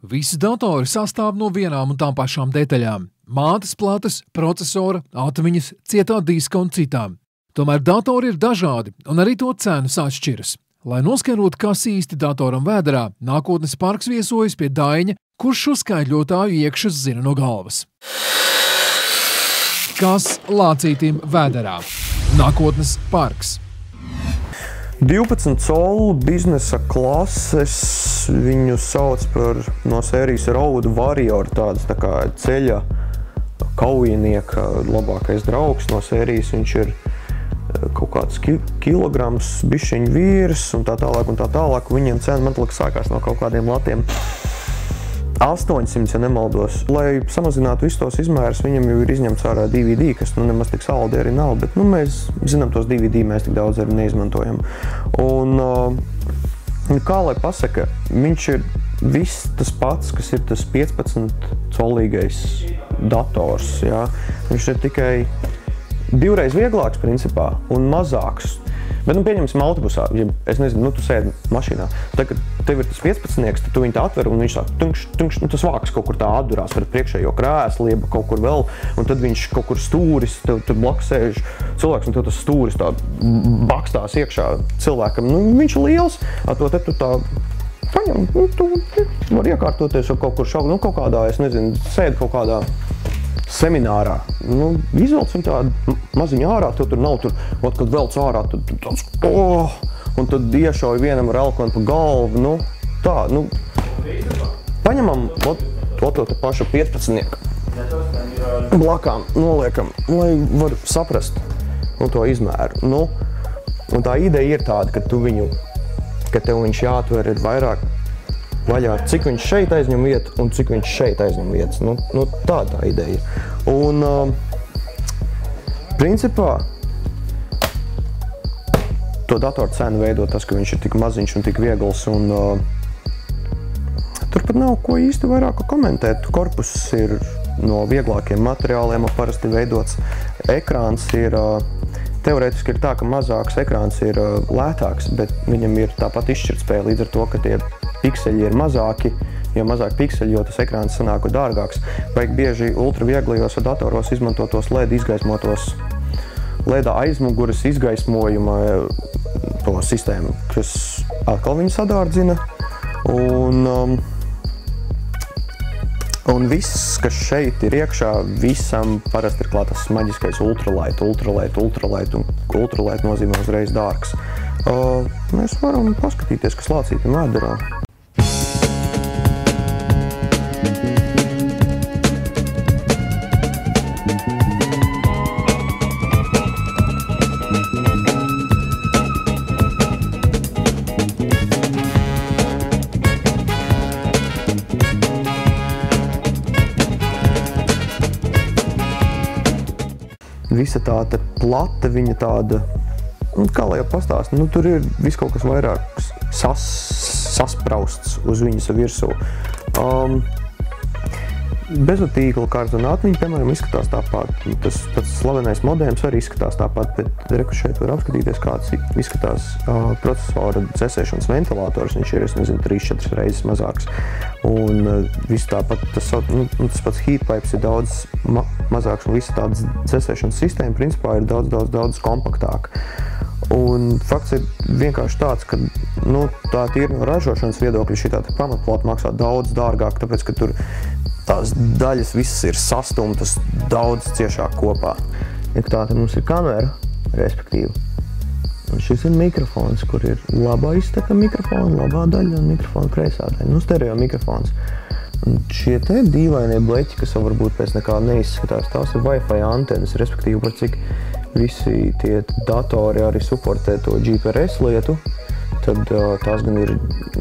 Visi datori sastāv no vienām un tām pašām detaļām – mātes plates, procesora, atmiņas, cietā diska un citām. Tomēr datori ir dažādi, un arī to cenas atšķiras. Lai noskaidrotu, kas īsti datoram vēderā, Nākotnes parks viesojas pie Daiņa, kurš šo skaidļotāju iekšas zina no galvas. Kas lācītim vēderā? Nākotnes parks. 12 colu biznesa klases, viņu sauc par no sērijas Road Warrior, tāds tā kā ceļa kaujinieka labākais draugs no sērijas. Viņš ir kaut kāds kilograms, bišķiņu vīrs un tā tālāk. Viņiem cena, man liekas, sākās no kaut kādiem latiem 800, ja nemaldos. Lai samazinātu visus tos izmērus, viņam jau ir izņemts ārā DVD, kas nemaz tik saldi arī nav, bet mēs zinām tos DVD, mēs tik daudz arī neizmantojam. Un kā lai pasaka, viņš ir viss tas pats, kas ir tas 15-colīgais dators, jā. Viņš ir tikai 2 reiz vieglāks principā un mazāks. Bet, pieņemsim autobusā, ja es nezinu, tu sēdi mašīnā. Tad, kad tev ir tas 15-nieks, tad tu viņu tā atver un viņš tā tunkš, tas vāks kaut kur tā atdurās ar priekšējo krēslu, jeb kaut kur vēl, un tad viņš kaut kur stūris, tev blakus sēž cilvēks, un tev tas stūris tā bakstās iekšā cilvēkam. Viņš ir liels, to te tu tā paņem, tu var iekārtoties kaut kur šaukt, kaut kādā, es nezinu, sēdi kaut kādā seminārā. Izvelc viņu tādu maziņu ārā, tev tur nav tur, kad velc ārā, tad tāds, un tad iešauj vienam ar elkonu pa galvu, paņemam to pašu 15-nieku. Blakām noliekam, lai var saprast to izmēru. Un tā ideja ir tāda, ka tev viņš jāatver ir vairāk vaļā, cik viņš šeit aizņem vietu un cik viņš šeit aizņem vietas. Tā ideja ir. Un, principā, to datoru cenu veido tas, ka viņš ir tik maziņš un tik viegls, un tur pat nav ko īsti vairāk komentēt. Korpus ir no vieglākiem materiāliem parasti veidots. Ekrāns ir, teorētiski ir tā, ka mazāks ekrāns ir lētāks, bet viņam ir tāpat izšķirtspēja līdz ar to, ka tie pikseļi ir mazāki, jo mazāk pikseļi, jo tas ekrāns sanāk dārgāks. Vajag bieži ultravieglajos datoros izmanto tos LED izgaismotos, LED aizmuguras izgaismojuma to sistēmu, kas atkal viņu sadārdzina. Un viss, kas šeit ir iekšā, visam parasti ir klāt tas maģiskais ultralight, un ultralight nozīmē uzreiz dārgs. Mēs varam paskatīties, kas lācītim vēderā. Visa tā plate, viņa tāda, kā lai jau pastāst, tur ir viss kaut kas vairāk sasprausts uz viņas virsū. Bezvatīkla karta un atmiņa, piemēram, izskatās tāpat. Tas pats slavenais modems arī izskatās tāpat, bet reku šeit var apskatīties, kāds izskatās procesora dzēsēšanas ventilators. Viņš ir, 3-4 reizes mazāks. Un viss tāpat, tas pats heatpipes ir daudz mazāks, un visa tāda dzēsēšanas sistēma principā ir daudz kompaktāk. Un fakts ir vienkārši tāds, ka tā tīri no ražošanas viedokļa šī tāda pamatplāta maksā daudz dārgāk, tāpēc, ka tur tās daļas visas ir sastumtas daudz ciešāk kopā. Tā tad mums ir kamera, respektīvi. Un šis ir mikrofons, kur ir labā izteka mikrofona, labā daļa un mikrofona kreisā daļa. Stereo mikrofons. Un šie te dīvainie bleķi, kas varbūt pēc nekā neizskatās, tās ir Wi-Fi antenas, respektīvi par cik visi tie datori arī supportē to GPRS lietu, tad tās gan ir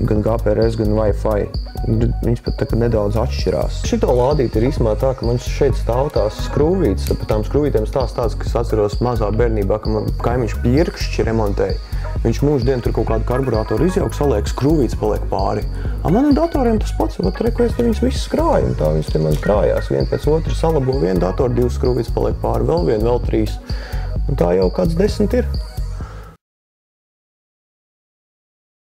gan GPRS, gan Wi-Fi. Viņas pat tā nedaudz atšķirās. Šito lādīt ir īstenībā tā, ka man šeit stāv tās skrūvītes. Par tām skrūvītēm stāsts tāds, kas atceros mazā bērnībā, ka man kaimiņš pirkšķi remontēja. Viņš mūždien tur kaut kādu karburātoru izjauka, saliek skrūvītes, paliek pāri. Manam datoriem tas pats, es te viņas visas krāju, un tā viņas te man krājās. Vien pēc otru salabo vienu datoru, 2 skrūvītes paliek pāri, vēl 1, vēl 3. Un tā jau kāds 10 ir.